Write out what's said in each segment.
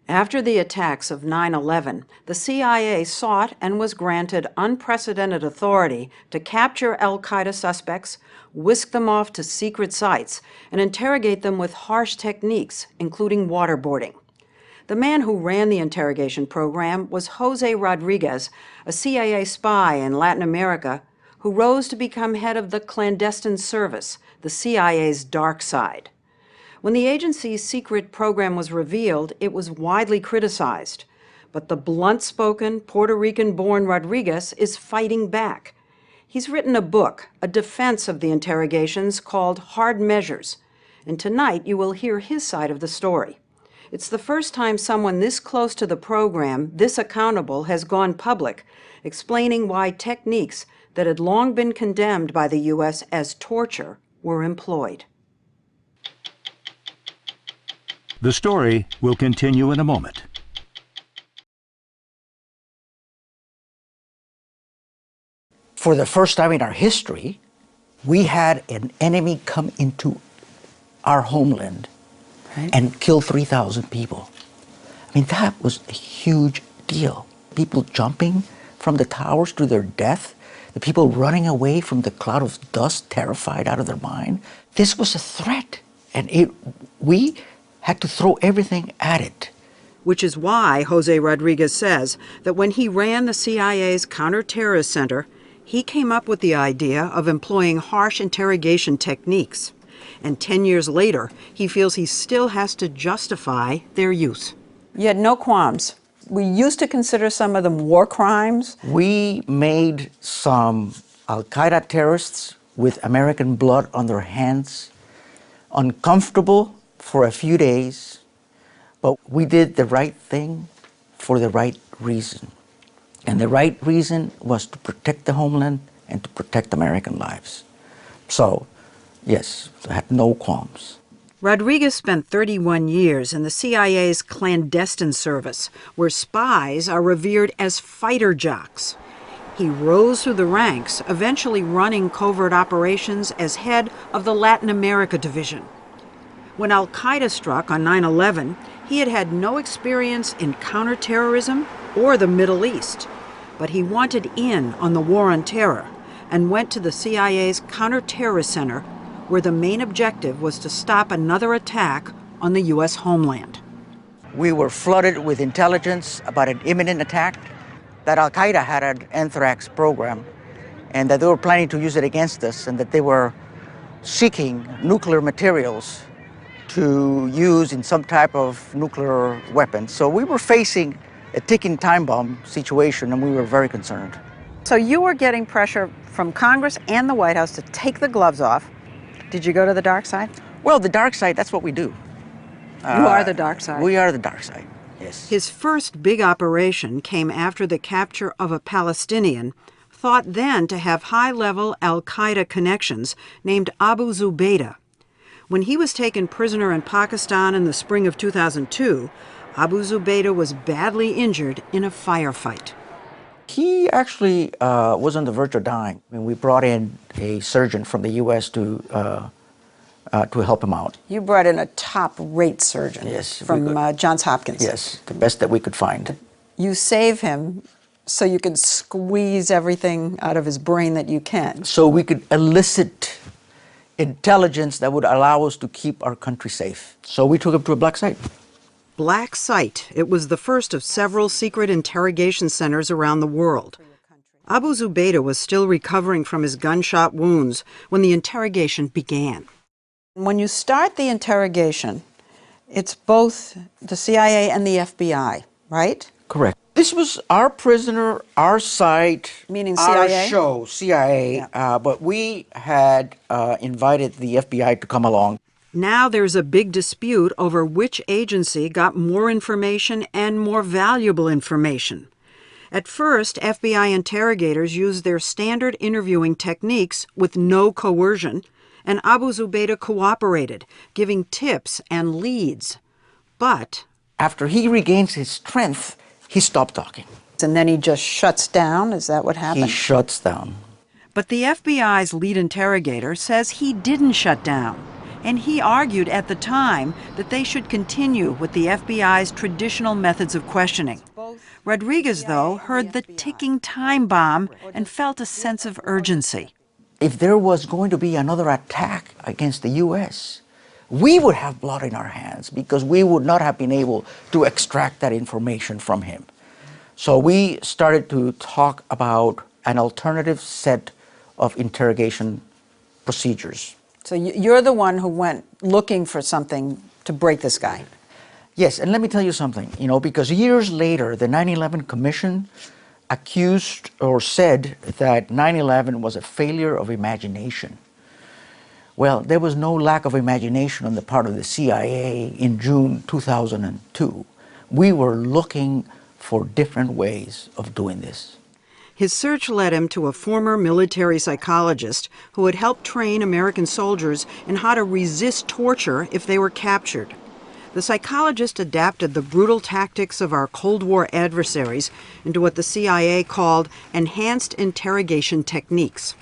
After the attacks of 9/11, the CIA sought and was granted unprecedented authority to capture al-Qaeda suspects, whisk them off to secret sites, and interrogate them with harsh techniques, including waterboarding. The man who ran the interrogation program was Jose Rodriguez, a CIA spy in Latin America, who rose to become head of the clandestine service, the CIA's dark side. When the agency's secret program was revealed, it was widely criticized. But the blunt-spoken, Puerto Rican-born Rodriguez is fighting back. He's written a book, a defense of the interrogations called Hard Measures. And tonight you will hear his side of the story. It's the first time someone this close to the program, this accountable, has gone public, explaining why techniques that had long been condemned by the U.S. as torture were employed. The story will continue in a moment. For the first time in our history, we had an enemy come into our homeland and kill 3,000 people. I mean, that was a huge deal. People jumping from the towers to their death, the people running away from the cloud of dust, terrified out of their mind. This was a threat, and we had to throw everything at it. Which is why Jose Rodriguez says that when he ran the CIA's Counterterrorist Center, he came up with the idea of employing harsh interrogation techniques. And 10 years later, he feels he still has to justify their use. You had no qualms. We used to consider some of them war crimes. We made some al-Qaeda terrorists with American blood on their hands uncomfortable for a few days, but we did the right thing for the right reason. And the right reason was to protect the homeland and to protect American lives. So, yes, I had no qualms. Rodriguez spent 31 years in the CIA's clandestine service, where spies are revered as fighter jocks. He rose through the ranks, eventually running covert operations as head of the Latin America division. When al-Qaeda struck on 9/11, he had had no experience in counterterrorism or the Middle East, but he wanted in on the war on terror and went to the CIA's Counterterrorist Center, where the main objective was to stop another attack on the U.S. homeland. We were flooded with intelligence about an imminent attack, that al-Qaeda had an anthrax program, and that they were planning to use it against us, and that they were seeking nuclear materials to use in some type of nuclear weapon. So we were facing a ticking time bomb situation, and we were very concerned. So you were getting pressure from Congress and the White House to take the gloves off. Did you go to the dark side? Well, the dark side, that's what we do. You are the dark side. We are the dark side, yes. His first big operation came after the capture of a Palestinian, thought then to have high-level al-Qaeda connections, named Abu Zubaydah. When he was taken prisoner in Pakistan in the spring of 2002, Abu Zubaydah was badly injured in a firefight. He actually was on the verge of dying. I mean, we brought in a surgeon from the U.S. to help him out. You brought in a top-rate surgeon, yes, from Johns Hopkins. Yes, the best that we could find. You save him so you can squeeze everything out of his brain that you can. So we could elicit intelligence that would allow us to keep our country safe. So we took him to a black site. Black Site. It was the first of several secret interrogation centers around the world. Abu Zubaydah was still recovering from his gunshot wounds when the interrogation began. When you start the interrogation, it's both the CIA and the FBI, right? Correct. This was our prisoner, our site, meaning CIA? Our show, CIA, yeah. But we had invited the FBI to come along. Now there's a big dispute over which agency got more information and more valuable information. At first, FBI interrogators used their standard interviewing techniques with no coercion, and Abu Zubaydah cooperated, giving tips and leads. But after he regains his strength, he stopped talking. And then he just shuts down? Is that what happened? He shuts down. But the FBI's lead interrogator says he didn't shut down. And he argued at the time that they should continue with the FBI's traditional methods of questioning. Rodriguez, though, heard the ticking time bomb and felt a sense of urgency. If there was going to be another attack against the U.S., we would have blood in our hands because we would not have been able to extract that information from him. So we started to talk about an alternative set of interrogation procedures. So you're the one who went looking for something to break this guy. Yes, and let me tell you something, because years later, the 9/11 Commission accused or said that 9/11 was a failure of imagination. Well, there was no lack of imagination on the part of the CIA in June 2002. We were looking for different ways of doing this. His search led him to a former military psychologist who had helped train American soldiers in how to resist torture if they were captured. The psychologist adapted the brutal tactics of our Cold War adversaries into what the CIA called enhanced interrogation techniques.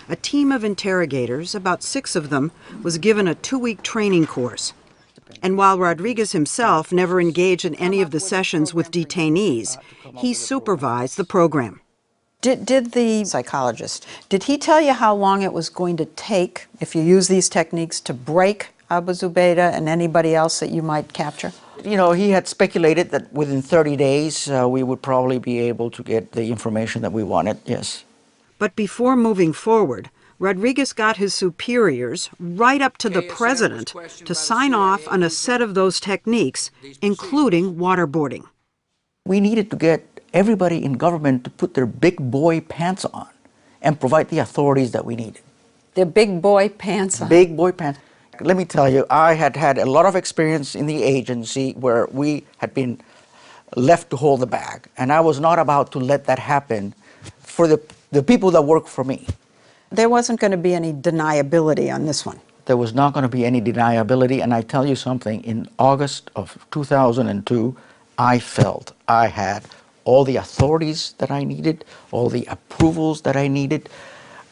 A team of interrogators, about 6 of them, was given a 2-week training course. And while Rodriguez himself never engaged in any of the sessions with detainees, he supervised the program. Did the psychologist, did he tell you how long it was going to take, if you use these techniques, to break Abu Zubaydah and anybody else that you might capture? He had speculated that within 30 days we would probably be able to get the information that we wanted, yes. But before moving forward, Rodriguez got his superiors, right up to the president, to sign off on a set of those techniques, including waterboarding. We needed to get everybody in government to put their big boy pants on and provide the authorities that we needed. Their big boy pants on. Big boy pants. Let me tell you, I had had a lot of experience in the agency where we had been left to hold the bag, and I was not about to let that happen for the people that work for me. There wasn't going to be any deniability on this one. There was not going to be any deniability, and I tell you something, in August of 2002, I felt I had all the authorities that I needed, all the approvals that I needed.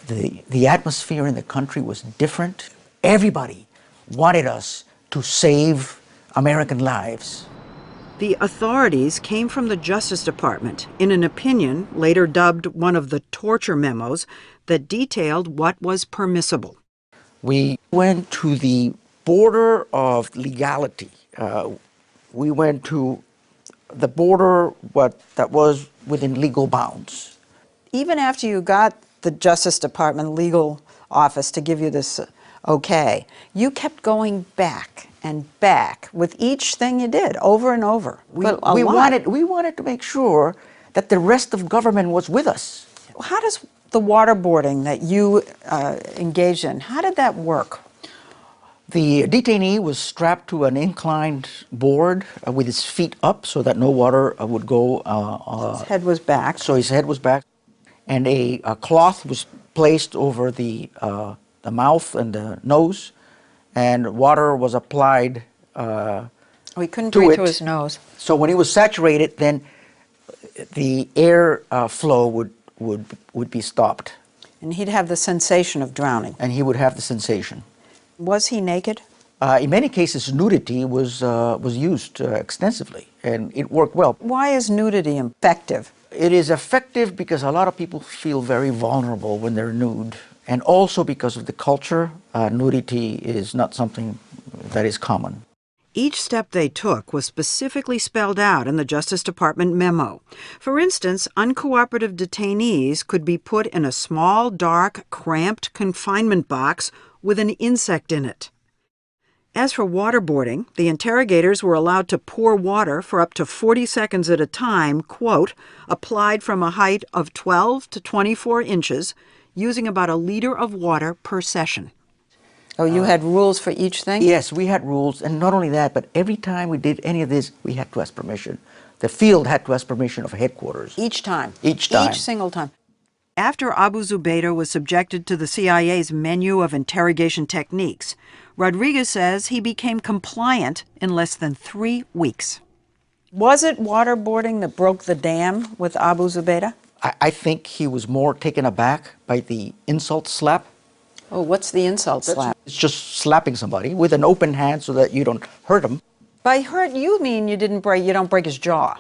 The atmosphere in the country was different. Everybody wanted us to save American lives. The authorities came from the Justice Department in an opinion, later dubbed one of the torture memos, that detailed what was permissible. We went to the border of legality. We went to the border that was within legal bounds. Even after you got the Justice Department legal office to give you this okay, you kept going back and back with each thing you did, over and over. We wanted to make sure that the rest of government was with us. How does the waterboarding that you engaged in, how did that work? The detainee was strapped to an inclined board with his feet up so that no water would go. His head was back. So his head was back. And a cloth was placed over the mouth and the nose, and water was applied He couldn't breathe through his nose. So when he was saturated, then the air flow would be stopped. And he'd have the sensation of drowning. And he would have the sensation. Was he naked? In many cases, nudity was used extensively, and it worked well. Why is nudity effective? It is effective because a lot of people feel very vulnerable when they're nude, and also because of the culture, nudity is not something that is common. Each step they took was specifically spelled out in the Justice Department memo. For instance, uncooperative detainees could be put in a small, dark, cramped confinement box with an insect in it. As for waterboarding, the interrogators were allowed to pour water for up to 40 seconds at a time, quote, applied from a height of 12 to 24 inches, using about a liter of water per session. Oh, you had rules for each thing? Yes, we had rules, and not only that, but every time we did any of this, we had to ask permission. The field had to ask permission of headquarters. Each time? Each time. Each single time. After Abu Zubaydah was subjected to the CIA's menu of interrogation techniques, Rodriguez says he became compliant in less than 3 weeks. Was it waterboarding that broke the dam with Abu Zubaydah? I think he was more taken aback by the insult slap. Oh, what's the insult slap? It's just slapping somebody with an open hand so that you don't hurt them. By hurt, you mean you don't break his jaw.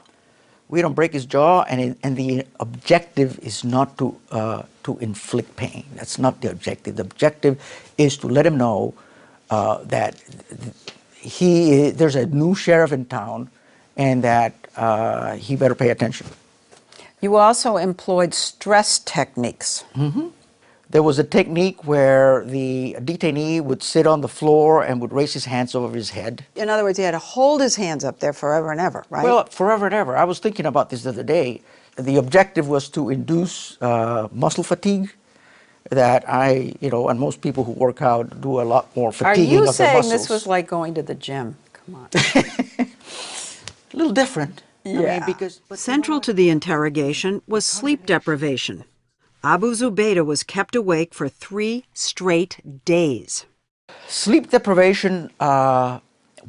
We don't break his jaw, and the objective is not to inflict pain. That's not the objective. The objective is to let him know that there's a new sheriff in town, and that he better pay attention. You also employed stress techniques. Mm-hmm. There was a technique where the detainee would sit on the floor and would raise his hands over his head. In other words, he had to hold his hands up there forever and ever, right? Well, forever and ever. I was thinking about this the other day. The objective was to induce muscle fatigue, that and most people who work out do a lot more fatiguing of their muscles. Are you saying this was like going to the gym? Come on. A little different. Yeah. I mean, Central to the interrogation was sleep deprivation. Abu Zubaydah was kept awake for 3 straight days. Sleep deprivation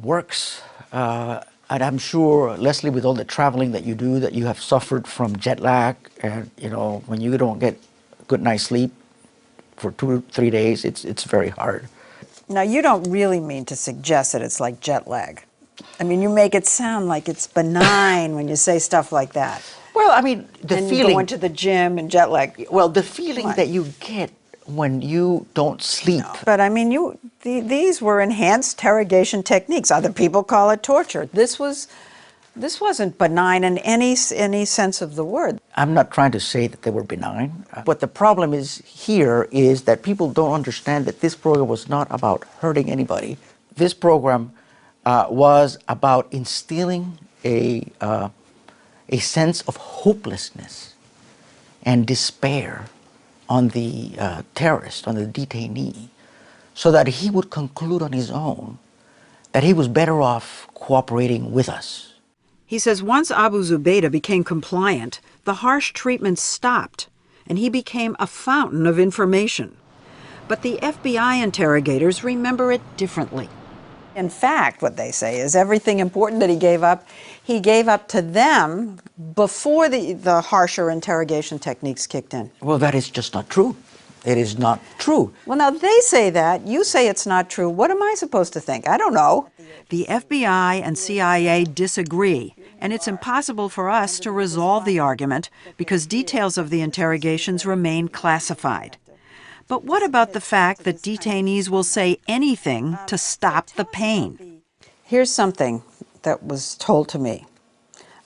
works, and I'm sure, Leslie, with all the traveling that you do, that you have suffered from jet lag, and when you don't get a good night's sleep for 2 or 3 days, it's very hard. Now, you don't really mean to suggest that it's like jet lag. I mean, you make it sound like it's benign when you say stuff like that. Well, I mean, the feeling... going to the gym and jet lag. Well, the feeling that you get when you don't sleep. No, but I mean, these were enhanced interrogation techniques. Other people call it torture. This wasn't benign in any sense of the word. I'm not trying to say that they were benign. But the problem is that people don't understand that this program was not about hurting anybody. This program was about instilling a sense of hopelessness and despair on the terrorist, on the detainee, so that he would conclude on his own that he was better off cooperating with us. He says once Abu Zubaydah became compliant, the harsh treatment stopped, and he became a fountain of information. But the FBI interrogators remember it differently. In fact, what they say is everything important that he gave up to them before the harsher interrogation techniques kicked in. Well, that is just not true. It is not true. Well, now they say that. You say it's not true. What am I supposed to think? I don't know. The FBI and CIA disagree, and it's impossible for us to resolve the argument because details of the interrogations remain classified. But what about the fact that detainees will say anything to stop the pain? Here's something that was told to me.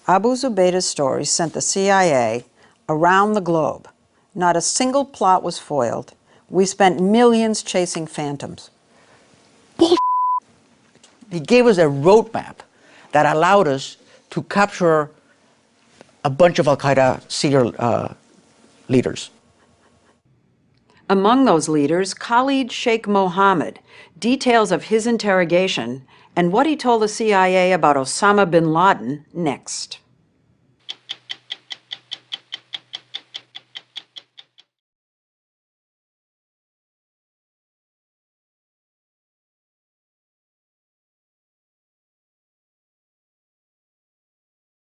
Abu Zubaydah's story sent the CIA around the globe. Not a single plot was foiled. We spent millions chasing phantoms. Bull. He gave us a roadmap that allowed us to capture a bunch of Al-Qaeda serial leaders. Among those leaders, Khalid Sheikh Mohammed, details of his interrogation and what he told the CIA about Osama bin Laden next.